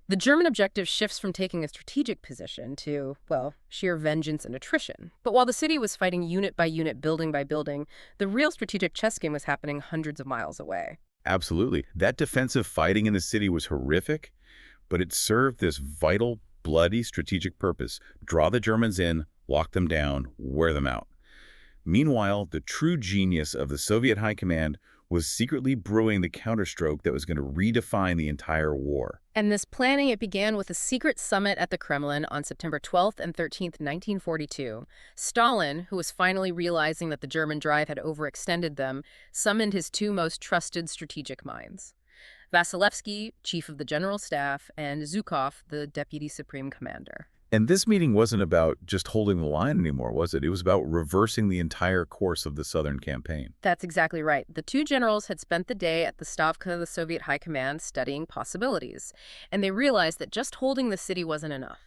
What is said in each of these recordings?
The German objective shifts from taking a strategic position to, well, sheer vengeance and attrition. But while the city was fighting unit by unit, building by building, the real strategic chess game was happening hundreds of miles away. Absolutely. That defensive fighting in the city was horrific, but it served this vital, bloody strategic purpose: draw the Germans in, lock them down, wear them out. Meanwhile, the true genius of the Soviet high command was secretly brewing the counterstroke that was going to redefine the entire war. And this planning, it began with a secret summit at the Kremlin on September 12th and 13th, 1942. Stalin, who was finally realizing that the German drive had overextended them, summoned his two most trusted strategic minds: Vasilevsky, chief of the general staff, and Zhukov, the deputy supreme commander. And this meeting wasn't about just holding the line anymore, was it? It was about reversing the entire course of the Southern campaign. That's exactly right. The two generals had spent the day at the Stavka, the Soviet high command, studying possibilities. And they realized that just holding the city wasn't enough.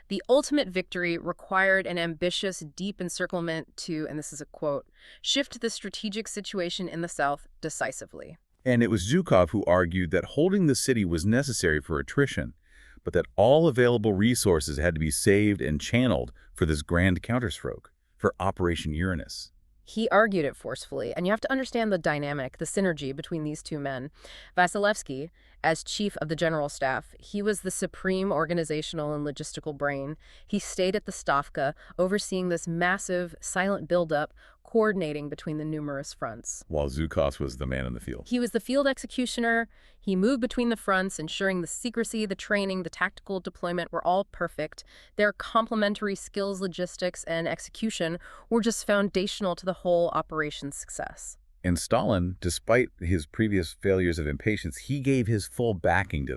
The ultimate victory required an ambitious, deep encirclement to, and this is a quote, shift the strategic situation in the south decisively. And it was Zhukov who argued that holding the city was necessary for attrition, but that all available resources had to be saved and channeled for this grand counterstroke, for Operation Uranus. He argued it forcefully, and you have to understand the dynamic, the synergy between these two men. Vasilevsky, as chief of the general staff, he was the supreme organizational and logistical brain. He stayed at the Stavka, overseeing this massive, silent buildup, coordinating between the numerous fronts. While Zhukov was the man in the field. He was the field executioner. He moved between the fronts, ensuring the secrecy, the training, the tactical deployment were all perfect. Their complementary skills, logistics, and execution were just foundational to the whole operation's success. And Stalin, despite his previous failures of impatience, he gave his full backing to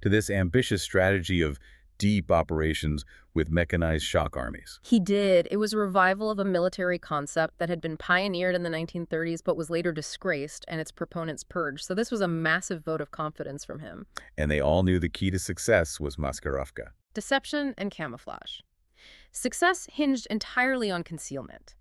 this ambitious strategy of deep operations with mechanized shock armies. He did. It was a revival of a military concept that had been pioneered in the 1930s but was later disgraced and its proponents purged. So this was a massive vote of confidence from him. And they all knew the key to success was Maskirovka. Deception and camouflage. Success hinged entirely on concealment.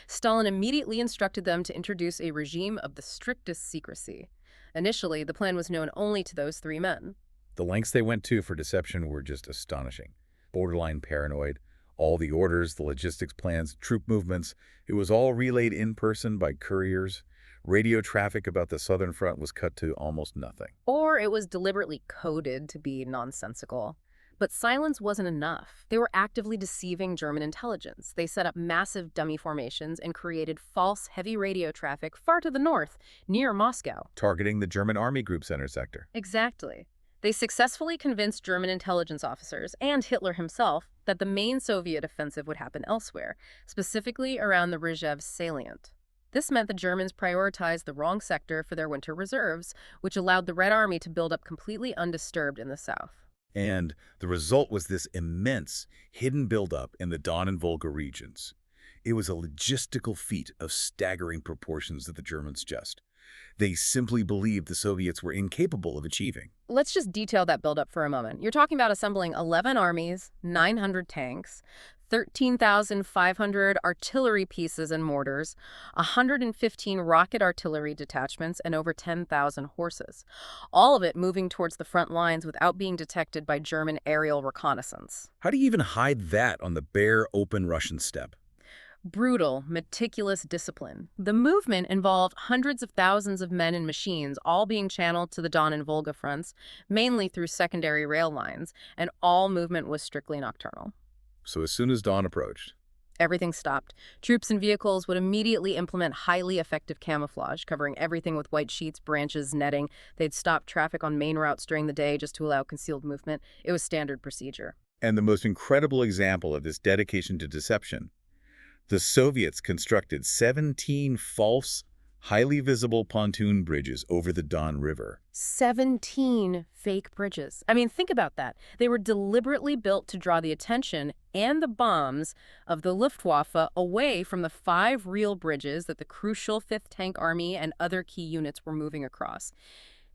Stalin immediately instructed them to introduce a regime of the strictest secrecy. Initially, the plan was known only to those three men. The lengths they went to for deception were just astonishing. Borderline paranoid, all the orders, the logistics plans, troop movements, it was all relayed in person by couriers. Radio traffic about the Southern Front was cut to almost nothing. Or it was deliberately coded to be nonsensical. But silence wasn't enough. They were actively deceiving German intelligence. They set up massive dummy formations and created false heavy radio traffic far to the north, near Moscow. Targeting the German Army Group Center sector. Exactly. They successfully convinced German intelligence officers and Hitler himself that the main Soviet offensive would happen elsewhere, specifically around the Rizhev salient. This meant the Germans prioritized the wrong sector for their winter reserves, which allowed the Red Army to build up completely undisturbed in the south. And the result was this immense, hidden buildup in the Don and Volga regions. It was a logistical feat of staggering proportions that the Germans they simply believed the Soviets were incapable of achieving. Let's just detail that buildup for a moment. You're talking about assembling 11 armies, 900 tanks, 13,500 artillery pieces and mortars, 115 rocket artillery detachments, and over 10,000 horses. All of it moving towards the front lines without being detected by German aerial reconnaissance. How do you even hide that on the bare, open Russian steppe? Brutal, meticulous discipline. The movement involved hundreds of thousands of men and machines, all being channeled to the Don and Volga fronts, mainly through secondary rail lines, and all movement was strictly nocturnal. So as soon as dawn approached, everything stopped. Troops and vehicles would immediately implement highly effective camouflage, covering everything with white sheets, branches, netting. They'd stop traffic on main routes during the day just to allow concealed movement. It was standard procedure. And the most incredible example of this dedication to deception, the Soviets constructed 17 false, highly visible pontoon bridges over the Don River. 17 fake bridges. I mean, think about that. They were deliberately built to draw the attention and the bombs of the Luftwaffe away from the 5 real bridges that the crucial 5th Tank Army and other key units were moving across.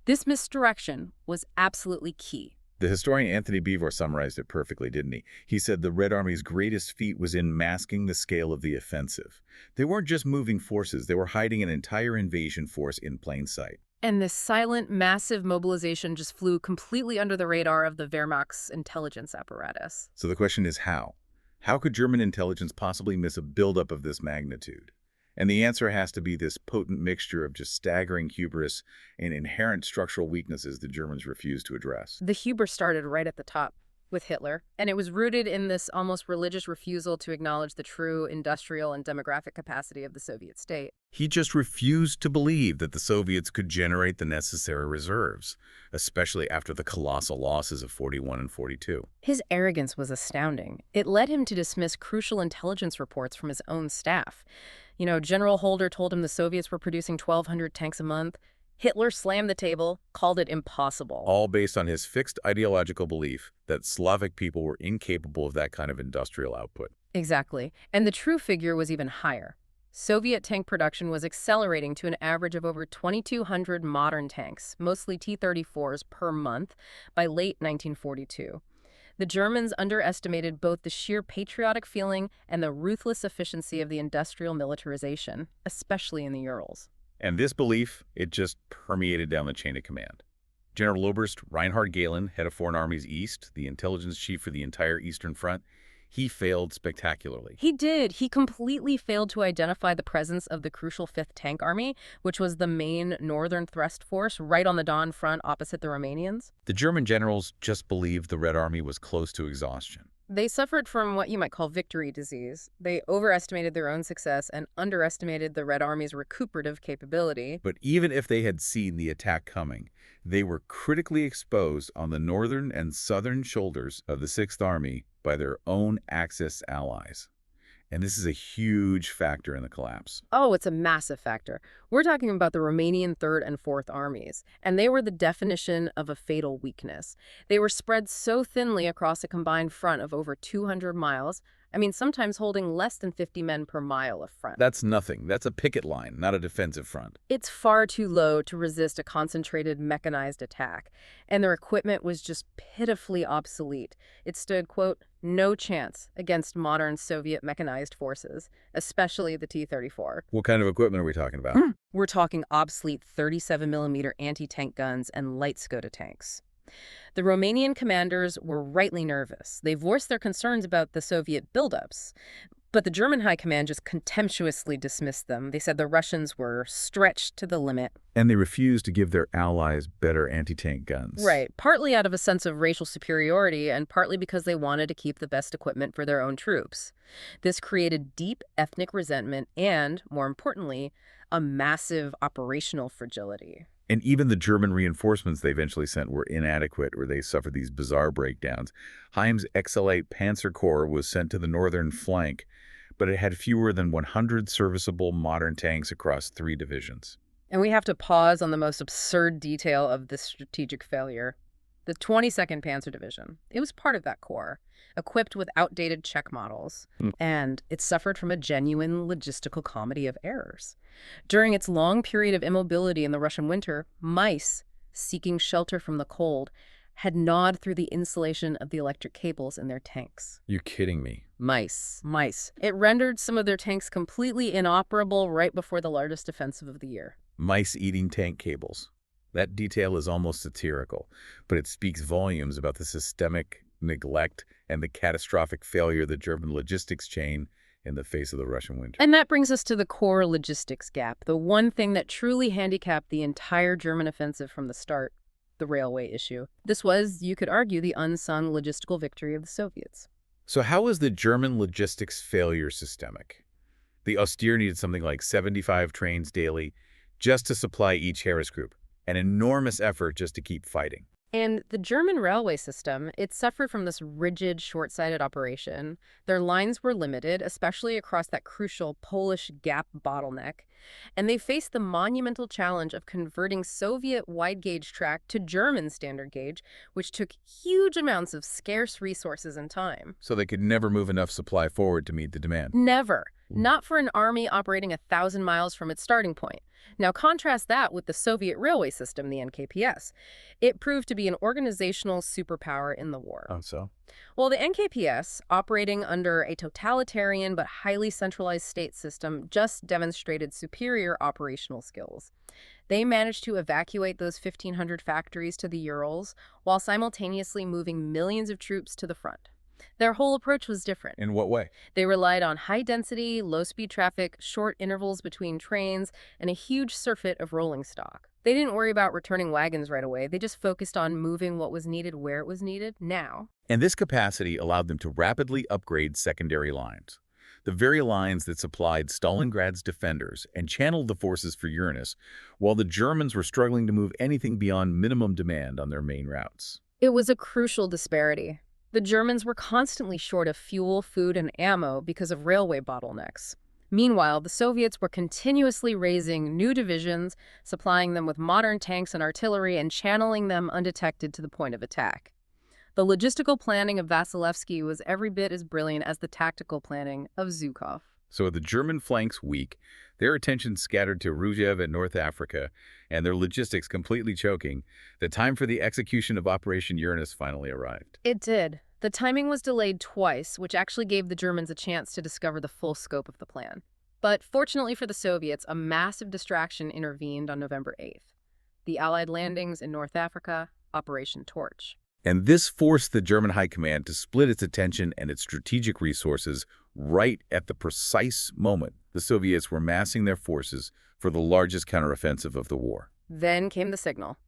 This misdirection was absolutely key. The historian Anthony Beevor summarized it perfectly, didn't he? He said the Red Army's greatest feat was in masking the scale of the offensive. They weren't just moving forces, they were hiding an entire invasion force in plain sight. And this silent, massive mobilization just flew completely under the radar of the Wehrmacht's intelligence apparatus. So the question is how? How could German intelligence possibly miss a buildup of this magnitude? And the answer has to be this potent mixture of just staggering hubris and inherent structural weaknesses the Germans refused to address. The hubris started right at the top with Hitler, and it was rooted in this almost religious refusal to acknowledge the true industrial and demographic capacity of the Soviet state. He just refused to believe that the Soviets could generate the necessary reserves, especially after the colossal losses of 41 and 42. His arrogance was astounding. It led him to dismiss crucial intelligence reports from his own staff. General Holder told him the Soviets were producing 1,200 tanks a month. Hitler slammed the table, called it impossible. All based on his fixed ideological belief that Slavic people were incapable of that kind of industrial output. Exactly. And the true figure was even higher. Soviet tank production was accelerating to an average of over 2,200 modern tanks, mostly T-34s, per month by late 1942. The Germans underestimated both the sheer patriotic feeling and the ruthless efficiency of the industrial militarization, especially in the Urals. And this belief, it just permeated down the chain of command. General Oberst Reinhard Gehlen, head of Foreign Armies East, the intelligence chief for the entire Eastern Front, he failed spectacularly. He did. He completely failed to identify the presence of the crucial 5th Tank Army, which was the main northern thrust force right on the Don front opposite the Romanians. The German generals just believed the Red Army was close to exhaustion. They suffered from what you might call victory disease. They overestimated their own success and underestimated the Red Army's recuperative capability. But even if they had seen the attack coming, they were critically exposed on the northern and southern shoulders of the 6th Army by their own Axis allies. And this is a huge factor in the collapse. Oh, it's a massive factor. We're talking about the Romanian 3rd and 4th Armies, and they were the definition of a fatal weakness. They were spread so thinly across a combined front of over 200 miles, sometimes holding less than 50 men per mile of front. That's nothing. That's a picket line, not a defensive front. It's far too low to resist a concentrated mechanized attack, and their equipment was just pitifully obsolete. It stood, quote, no chance against modern Soviet mechanized forces, especially the T-34. What kind of equipment are we talking about? We're talking obsolete 37mm anti-tank guns and light Skoda tanks. The Romanian commanders were rightly nervous. They voiced their concerns about the Soviet buildups. But the German high command just contemptuously dismissed them. They said the Russians were stretched to the limit. And they refused to give their allies better anti-tank guns. Right, partly out of a sense of racial superiority and partly because they wanted to keep the best equipment for their own troops. This created deep ethnic resentment and, more importantly, a massive operational fragility. And even the German reinforcements they eventually sent were inadequate, or they suffered these bizarre breakdowns. Heim's XL8 Panzer Corps was sent to the northern flank, but it had fewer than 100 serviceable modern tanks across 3 divisions. And we have to pause on the most absurd detail of this strategic failure. The 22nd Panzer Division. It was part of that corps, equipped with outdated Czech models, and it suffered from a genuine logistical comedy of errors. During its long period of immobility in the Russian winter, mice, seeking shelter from the cold, had gnawed through the insulation of the electric cables in their tanks. You're kidding me. Mice. It rendered some of their tanks completely inoperable right before the largest offensive of the year. Mice eating tank cables. That detail is almost satirical, but it speaks volumes about the systemic neglect and the catastrophic failure of the German logistics chain in the face of the Russian winter. And that brings us to the core logistics gap, the one thing that truly handicapped the entire German offensive from the start, the railway issue. This was, you could argue, the unsung logistical victory of the Soviets. So how was the German logistics failure systemic? The Austere needed something like 75 trains daily just to supply each Heeres group. An enormous effort just to keep fighting. And the German railway system, it suffered from this rigid, short-sighted operation. Their lines were limited, especially across that crucial Polish gap bottleneck. And they faced the monumental challenge of converting Soviet wide-gauge track to German standard gauge, which took huge amounts of scarce resources and time. So they could never move enough supply forward to meet the demand. Never. not for an army operating 1,000 miles from its starting point. Now contrast that with the Soviet railway system, the NKPS. It proved to be an organizational superpower in the war. Oh, so? Well, the NKPS, operating under a totalitarian but highly centralized state system, just demonstrated superior operational skills. They managed to evacuate those 1,500 factories to the Urals while simultaneously moving millions of troops to the front. Their whole approach was different. In what way? They relied on high-density, low-speed traffic, short intervals between trains, and a huge surfeit of rolling stock. They didn't worry about returning wagons right away. They just focused on moving what was needed where it was needed, now. And this capacity allowed them to rapidly upgrade secondary lines. The very lines that supplied Stalingrad's defenders and channeled the forces for Uranus, while the Germans were struggling to move anything beyond minimum demand on their main routes. It was a crucial disparity. The Germans were constantly short of fuel, food, and ammo because of railway bottlenecks. Meanwhile, the Soviets were continuously raising new divisions, supplying them with modern tanks and artillery, and channeling them undetected to the point of attack. The logistical planning of Vasilevsky was every bit as brilliant as the tactical planning of Zhukov. So with the German flanks weak, their attention scattered to Rujev and North Africa, and their logistics completely choking, the time for the execution of Operation Uranus finally arrived. It did. The timing was delayed twice, which actually gave the Germans a chance to discover the full scope of the plan. But fortunately for the Soviets, a massive distraction intervened on November 8th. The Allied landings in North Africa, Operation Torch. And this forced the German High Command to split its attention and its strategic resources right at the precise moment the Soviets were massing their forces for the largest counteroffensive of the war. Then came the signal.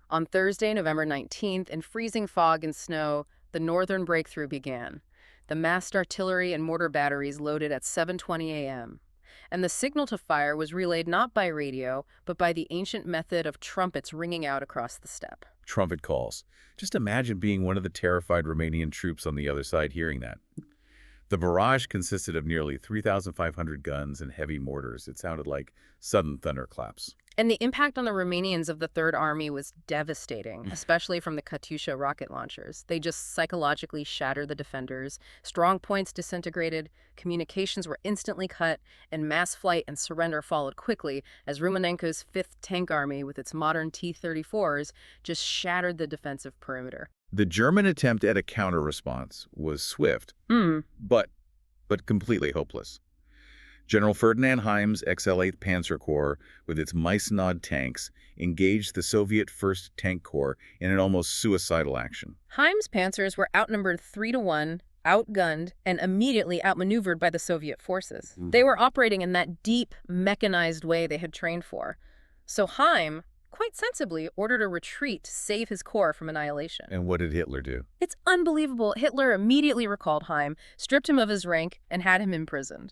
On Thursday, November 19th, in freezing fog and snow, the northern breakthrough began. The massed artillery and mortar batteries loaded at 7:20 a.m. And the signal to fire was relayed not by radio, but by the ancient method of trumpets ringing out across the steppe. Trumpet calls. Just imagine being one of the terrified Romanian troops on the other side hearing that. The barrage consisted of nearly 3,500 guns and heavy mortars. It sounded like sudden thunderclaps. And the impact on the Romanians of the Third Army was devastating, especially from the Katyusha rocket launchers. They just psychologically shattered the defenders. Strong points disintegrated, communications were instantly cut, and mass flight and surrender followed quickly as Romanenko's 5th Tank Army, with its modern T-34s, just shattered the defensive perimeter. The German attempt at a counter-response was swift, but completely hopeless. General Ferdinand Heim's XL-8th Panzer Corps, with its Maisnod tanks, engaged the Soviet 1st Tank Corps in an almost suicidal action. Heim's panzers were outnumbered 3-1, outgunned, and immediately outmaneuvered by the Soviet forces. They were operating in that deep, mechanized way they had trained for. So Heim, quite sensibly, ordered a retreat to save his corps from annihilation. And what did Hitler do? It's unbelievable. Hitler immediately recalled Heim, stripped him of his rank, and had him imprisoned.